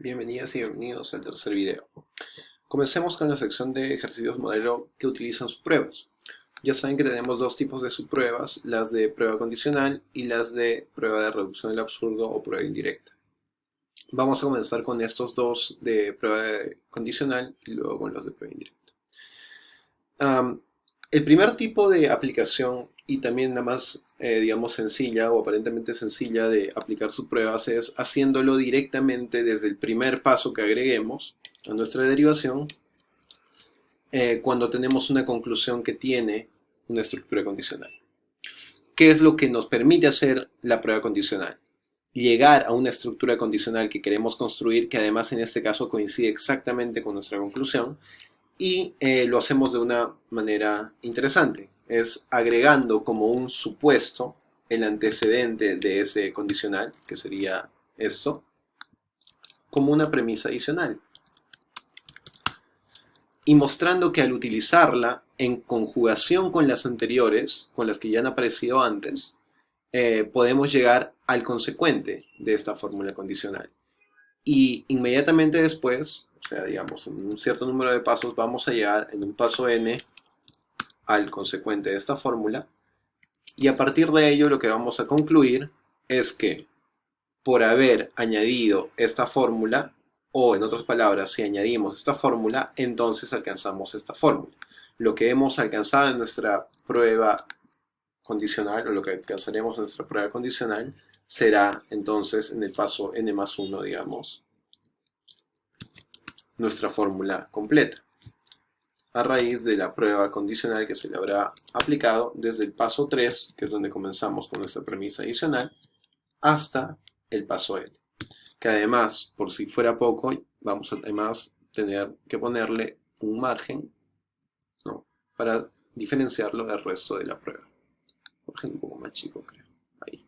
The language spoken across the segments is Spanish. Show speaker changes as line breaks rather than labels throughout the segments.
Bienvenidas y bienvenidos al tercer video. Comencemos con la sección de ejercicios modelo que utilizan subpruebas. Ya saben que tenemos dos tipos de subpruebas, las de prueba condicional y las de prueba de reducción del absurdo o prueba indirecta. Vamos a comenzar con estos dos de prueba condicional y luego con los de prueba indirecta. El primer tipo de aplicación y también la más, digamos, sencilla o aparentemente sencilla de aplicar subpruebas es haciéndolo directamente desde el primer paso que agreguemos a nuestra derivación cuando tenemos una conclusión que tiene una estructura condicional. ¿Qué es lo que nos permite hacer la prueba condicional? Llegar a una estructura condicional que queremos construir, que además en este caso coincide exactamente con nuestra conclusión, y lo hacemos de una manera interesante. Es agregando como un supuesto el antecedente de ese condicional, que sería esto, como una premisa adicional. Y mostrando que al utilizarla en conjugación con las anteriores, con las que ya han aparecido antes, podemos llegar al consecuente de esta fórmula condicional. Y inmediatamente después, o sea, digamos, en un cierto número de pasos, vamos a llegar en un paso n al consecuente de esta fórmula. Y a partir de ello lo que vamos a concluir es que por haber añadido esta fórmula, o en otras palabras, si añadimos esta fórmula, entonces alcanzamos esta fórmula. Lo que hemos alcanzado en nuestra prueba condicional, o lo que alcanzaremos en nuestra prueba condicional, será entonces en el paso n más 1, digamos, nuestra fórmula completa, a raíz de la prueba condicional que se le habrá aplicado desde el paso 3, que es donde comenzamos con nuestra premisa adicional, hasta el paso n. Que además, por si fuera poco, vamos a además tener que ponerle un margen, ¿no?, para diferenciarlo del resto de la prueba. Margen un poco más chico, creo. Ahí.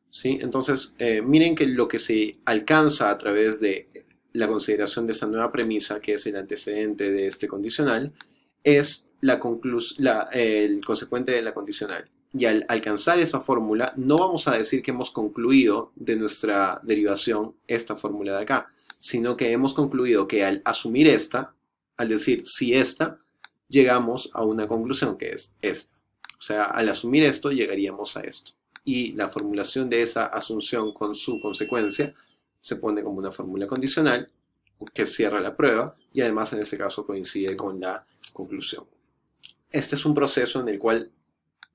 ¿Sí? Entonces, miren que lo que se alcanza a través de la consideración de esa nueva premisa, que es el antecedente de este condicional, es el consecuente de la condicional. Y al alcanzar esa fórmula, no vamos a decir que hemos concluido de nuestra derivación esta fórmula de acá, sino que hemos concluido que al asumir esta, al decir si esta, llegamos a una conclusión que es esta. O sea, al asumir esto, llegaríamos a esto. Y la formulación de esa asunción con su consecuencia se pone como una fórmula condicional que cierra la prueba y además en este caso coincide con la conclusión. Este es un proceso en el cual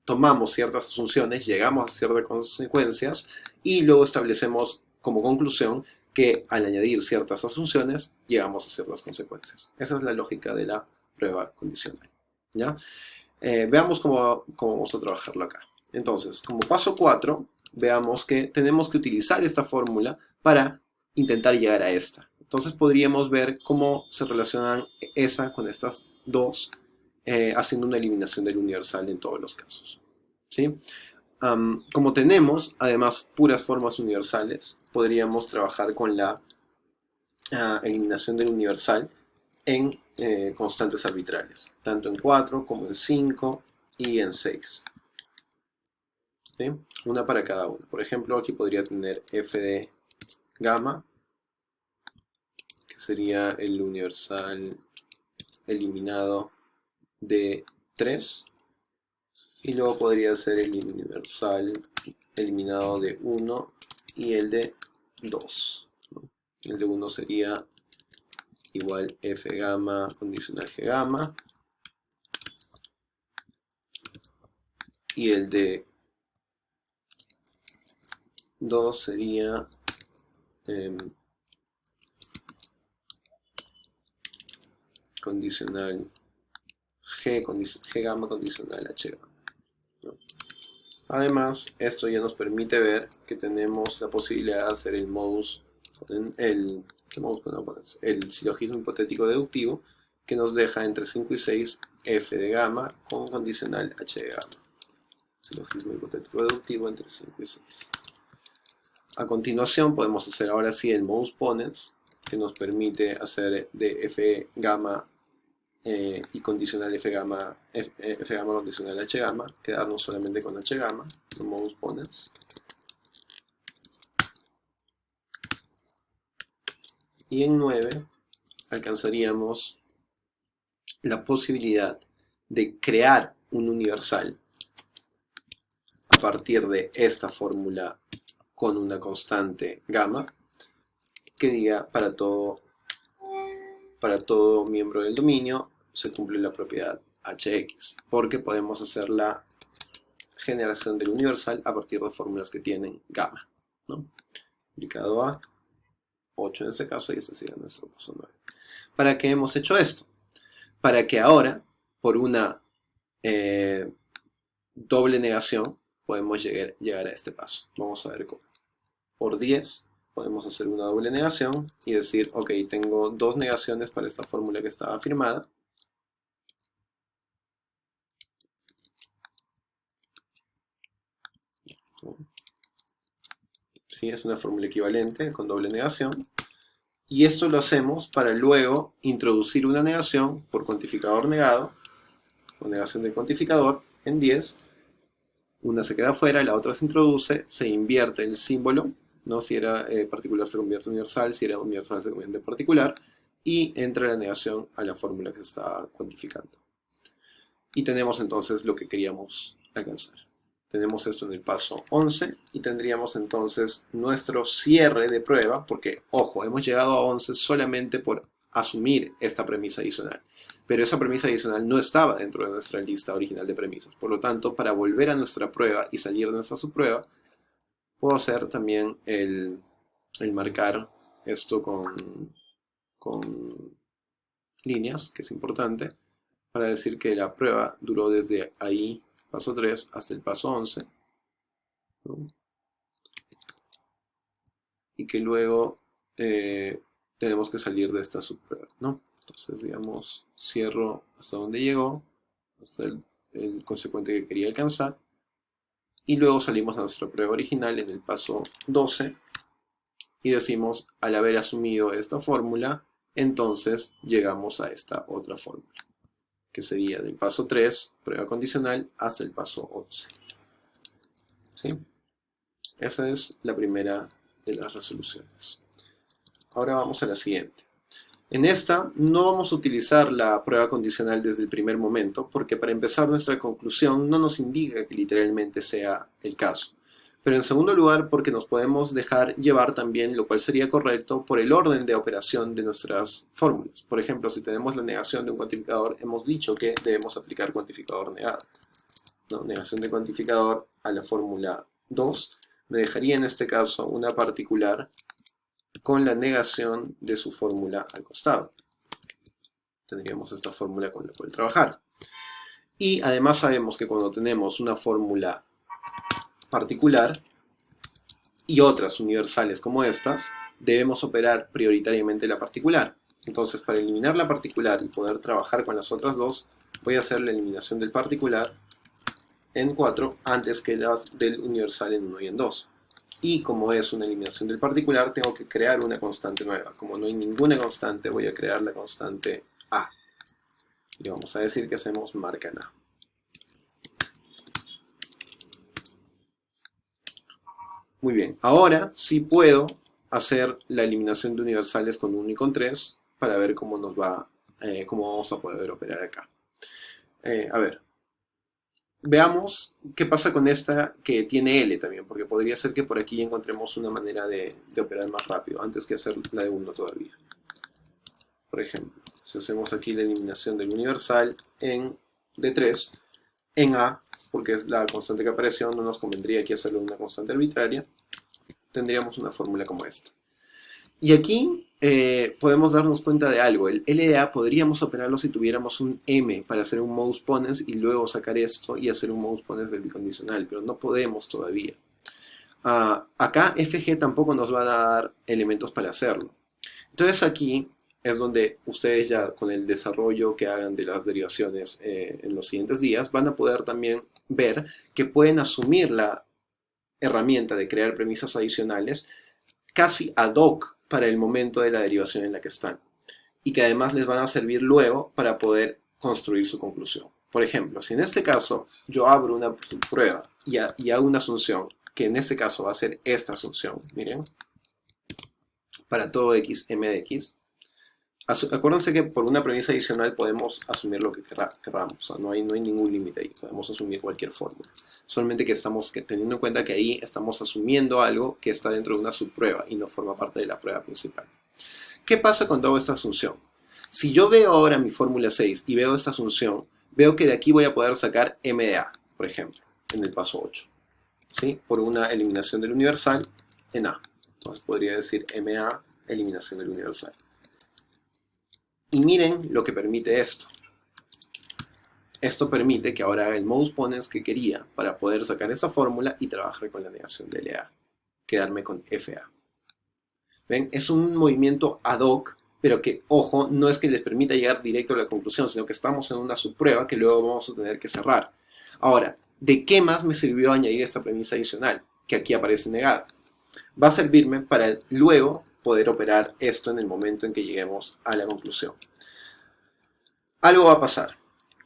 tomamos ciertas asunciones, llegamos a ciertas consecuencias y luego establecemos como conclusión que al añadir ciertas asunciones llegamos a ciertas consecuencias. Esa es la lógica de la prueba condicional, ¿ya? Veamos cómo vamos a trabajarlo acá. Entonces, como paso 4, veamos que tenemos que utilizar esta fórmula para intentar llegar a esta. Entonces podríamos ver cómo se relacionan esa con estas dos, haciendo una eliminación del universal en todos los casos, ¿sí? Como tenemos además puras formas universales, podríamos trabajar con la eliminación del universal en constantes arbitrarias, tanto en 4 como en 5 y en 6. ¿Sí? Una para cada una. Por ejemplo, aquí podría tener f de gamma, que sería el universal eliminado de 3, y luego podría ser el universal eliminado de 1 y el de 2. El de 1 sería igual f gamma condicional g gamma, y el de 2 sería condicional g gamma condicional h gamma, ¿no? Además, esto ya nos permite ver que tenemos la posibilidad de hacer el modus, el silogismo hipotético deductivo, que nos deja entre 5 y 6 f de gamma con condicional h de gamma. Silogismo hipotético deductivo entre 5 y 6. A continuación podemos hacer ahora sí el modus ponens, que nos permite hacer de f gamma y condicional f gamma condicional h gamma, quedarnos solamente con h gamma, el modus ponens. Y en 9 alcanzaríamos la posibilidad de crear un universal a partir de esta fórmula con una constante gamma que diga para todo miembro del dominio se cumple la propiedad hx, porque podemos hacer la generación del universal a partir de fórmulas que tienen gamma, ¿no? Aplicado a 8 en este caso, y este sería nuestro paso 9. ¿Para qué hemos hecho esto? Para que ahora, por una doble negación, podemos llegar a este paso. Vamos a ver cómo. Por 10 podemos hacer una doble negación y decir, ok, tengo dos negaciones para esta fórmula que estaba afirmada. ¿Sí? Es una fórmula equivalente con doble negación. Y esto lo hacemos para luego introducir una negación por cuantificador negado, o negación del cuantificador, en 10. Una se queda fuera, la otra se introduce, se invierte el símbolo, ¿no? Si era particular se convierte en universal, si era universal se convierte en particular, y entra la negación a la fórmula que se está cuantificando. Y tenemos entonces lo que queríamos alcanzar. Tenemos esto en el paso 11 y tendríamos entonces nuestro cierre de prueba, porque, ojo, hemos llegado a 11 solamente por asumir esta premisa adicional. Pero esa premisa adicional no estaba dentro de nuestra lista original de premisas. Por lo tanto, para volver a nuestra prueba y salir de nuestra subprueba, puedo hacer también el marcar esto con líneas, que es importante, para decir que la prueba duró desde ahí, paso 3, hasta el paso 11, ¿no? Y que luego tenemos que salir de esta subprueba, ¿no? Entonces, digamos, cierro hasta donde llegó, hasta el consecuente que quería alcanzar, y luego salimos a nuestra prueba original en el paso 12, y decimos, al haber asumido esta fórmula, entonces llegamos a esta otra fórmula, que sería del paso 3, prueba condicional, hasta el paso 11. ¿Sí? Esa es la primera de las resoluciones. Ahora vamos a la siguiente. En esta no vamos a utilizar la prueba condicional desde el primer momento, porque para empezar nuestra conclusión no nos indica que literalmente sea el caso. Pero en segundo lugar, porque nos podemos dejar llevar también, lo cual sería correcto, por el orden de operación de nuestras fórmulas. Por ejemplo, si tenemos la negación de un cuantificador, hemos dicho que debemos aplicar cuantificador negado, ¿no? Negación de cuantificador a la fórmula 2 me dejaría en este caso una particular con la negación de su fórmula al costado. Tendríamos esta fórmula con la cual trabajar. Y además sabemos que cuando tenemos una fórmula particular y otras universales como estas, debemos operar prioritariamente la particular. Entonces, para eliminar la particular y poder trabajar con las otras dos, voy a hacer la eliminación del particular en 4 antes que las del universal en 1 y en 2. Y como es una eliminación del particular, tengo que crear una constante nueva. Como no hay ninguna constante, voy a crear la constante A. Y vamos a decir que hacemos marca en A. Muy bien, ahora sí puedo hacer la eliminación de universales con 1 y con 3 para ver cómo nos va, cómo vamos a poder operar acá. A ver, veamos qué pasa con esta que tiene L también, porque podría ser que por aquí encontremos una manera de operar más rápido, antes que hacer la de 1 todavía. Por ejemplo, si hacemos aquí la eliminación del universal de 3 en A, porque es la constante que apareció, no nos convendría aquí hacerlo una constante arbitraria, tendríamos una fórmula como esta. Y aquí podemos darnos cuenta de algo. El LDA podríamos operarlo si tuviéramos un M para hacer un modus ponens y luego sacar esto y hacer un modus ponens del bicondicional, pero no podemos todavía. Acá FG tampoco nos va a dar elementos para hacerlo. Entonces aquí es donde ustedes ya con el desarrollo que hagan de las derivaciones en los siguientes días van a poder también ver que pueden asumir la herramienta de crear premisas adicionales casi ad hoc para el momento de la derivación en la que están y que además les van a servir luego para poder construir su conclusión. Por ejemplo, si en este caso yo abro una prueba y hago una asunción, que en este caso va a ser esta asunción, miren, para todo x m de x. Acuérdense que por una premisa adicional podemos asumir lo que querramos, o sea, no hay ningún límite ahí, podemos asumir cualquier fórmula. Solamente que estamos teniendo en cuenta que ahí estamos asumiendo algo que está dentro de una subprueba y no forma parte de la prueba principal. ¿Qué pasa con toda esta asunción? Si yo veo ahora mi fórmula 6 y veo esta asunción, veo que de aquí voy a poder sacar m de a, por ejemplo, en el paso 8, ¿sí? Por una eliminación del universal en a. Entonces podría decir ma eliminación del universal. Y miren lo que permite esto. Esto permite que ahora haga el modus ponens que quería para poder sacar esa fórmula y trabajar con la negación de LA. Quedarme con FA. ¿Ven? Es un movimiento ad hoc, pero que, ojo, no es que les permita llegar directo a la conclusión, sino que estamos en una subprueba que luego vamos a tener que cerrar. Ahora, ¿de qué más me sirvió añadir esta premisa adicional? Que aquí aparece negada. Va a servirme para luego poder operar esto en el momento en que lleguemos a la conclusión. Algo va a pasar.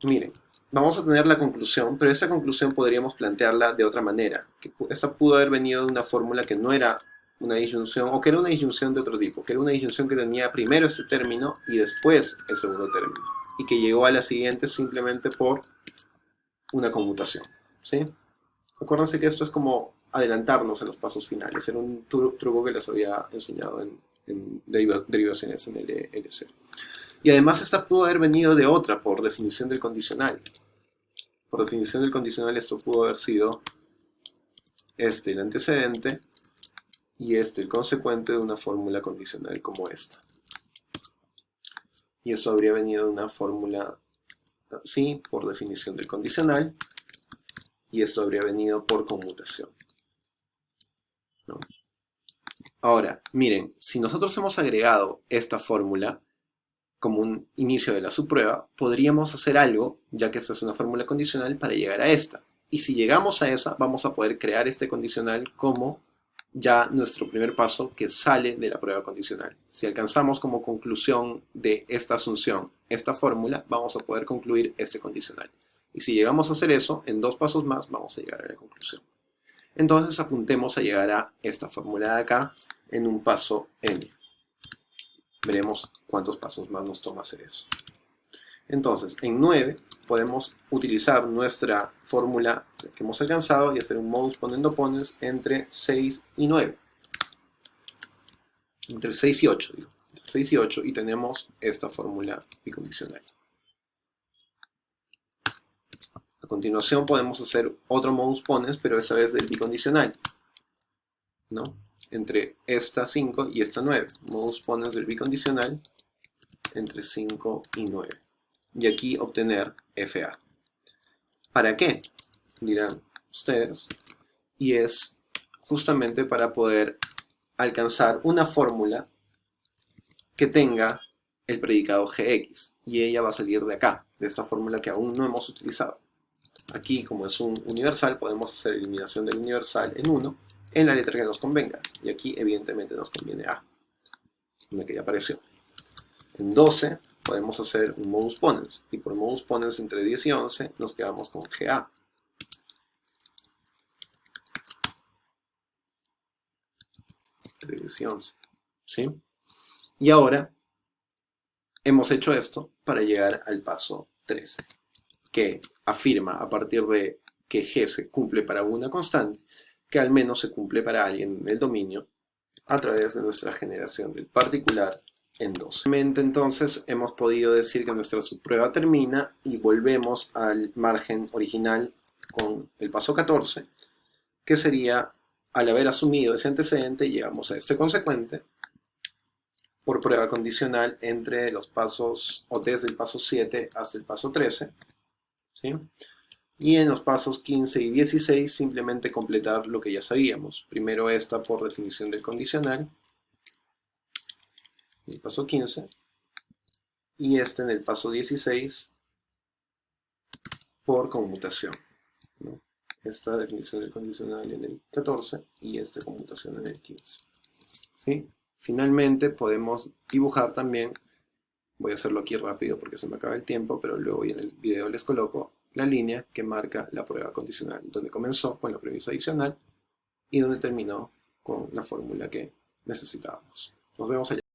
Miren, vamos a tener la conclusión, pero esta conclusión podríamos plantearla de otra manera. Esta pudo haber venido de una fórmula que no era una disyunción, o que era una disyunción de otro tipo, que era una disyunción que tenía primero este término y después el segundo término, y que llegó a la siguiente simplemente por una conmutación, ¿sí? Acuérdense que esto es como adelantarnos en los pasos finales. Era un truco que les había enseñado en derivaciones en el LC. Y además esta pudo haber venido de otra por definición del condicional. Por definición del condicional esto pudo haber sido el antecedente y el consecuente de una fórmula condicional como esta. Y eso habría venido de una fórmula así, por definición del condicional, y esto habría venido por conmutación, ¿no? Ahora, miren, si nosotros hemos agregado esta fórmula como un inicio de la subprueba, podríamos hacer algo, ya que esta es una fórmula condicional, para llegar a esta. Y si llegamos a esa, vamos a poder crear este condicional como ya nuestro primer paso que sale de la prueba condicional. Si alcanzamos como conclusión de esta asunción esta fórmula, vamos a poder concluir este condicional. Y si llegamos a hacer eso, en 2 pasos más vamos a llegar a la conclusión. Entonces apuntemos a llegar a esta fórmula de acá en un paso n. Veremos cuántos pasos más nos toma hacer eso. Entonces, en 9 podemos utilizar nuestra fórmula que hemos alcanzado y hacer un modus ponendo ponens entre 6 y 9. Entre 6 y 8, digo. Entre 6 y 8 y tenemos esta fórmula bicondicional. A continuación podemos hacer otro modus ponens, pero esta vez del bicondicional, ¿no? Entre esta 5 y esta 9. Modus ponens del bicondicional entre 5 y 9. Y aquí obtener FA. ¿Para qué? Dirán ustedes. Y es justamente para poder alcanzar una fórmula que tenga el predicado Gx. Y ella va a salir de acá, de esta fórmula que aún no hemos utilizado. Aquí, como es un universal, podemos hacer eliminación del universal en 1 en la letra que nos convenga. Y aquí, evidentemente, nos conviene A, una que ya apareció. En 12 podemos hacer un modus ponens. Y por modus ponens entre 10 y 11 nos quedamos con GA. Entre 10 y 11. ¿Sí? Y ahora hemos hecho esto para llegar al paso 13. Que afirma a partir de que G se cumple para una constante, que al menos se cumple para alguien en el dominio a través de nuestra generación del particular en 12. Entonces hemos podido decir que nuestra subprueba termina y volvemos al margen original con el paso 14, que sería, al haber asumido ese antecedente, llegamos a este consecuente por prueba condicional entre los pasos, o desde el paso 7 hasta el paso 13, ¿sí? Y en los pasos 15 y 16 simplemente completar lo que ya sabíamos. Primero esta por definición del condicional, en el paso 15, y este en el paso 16 por conmutación, ¿no? Esta definición del condicional en el 14 y esta conmutación en el 15. ¿Sí? Finalmente podemos dibujar también, voy a hacerlo aquí rápido porque se me acaba el tiempo, pero luego en el video les coloco la línea que marca la prueba condicional, donde comenzó con la premisa adicional y donde terminó con la fórmula que necesitábamos. Nos vemos allá.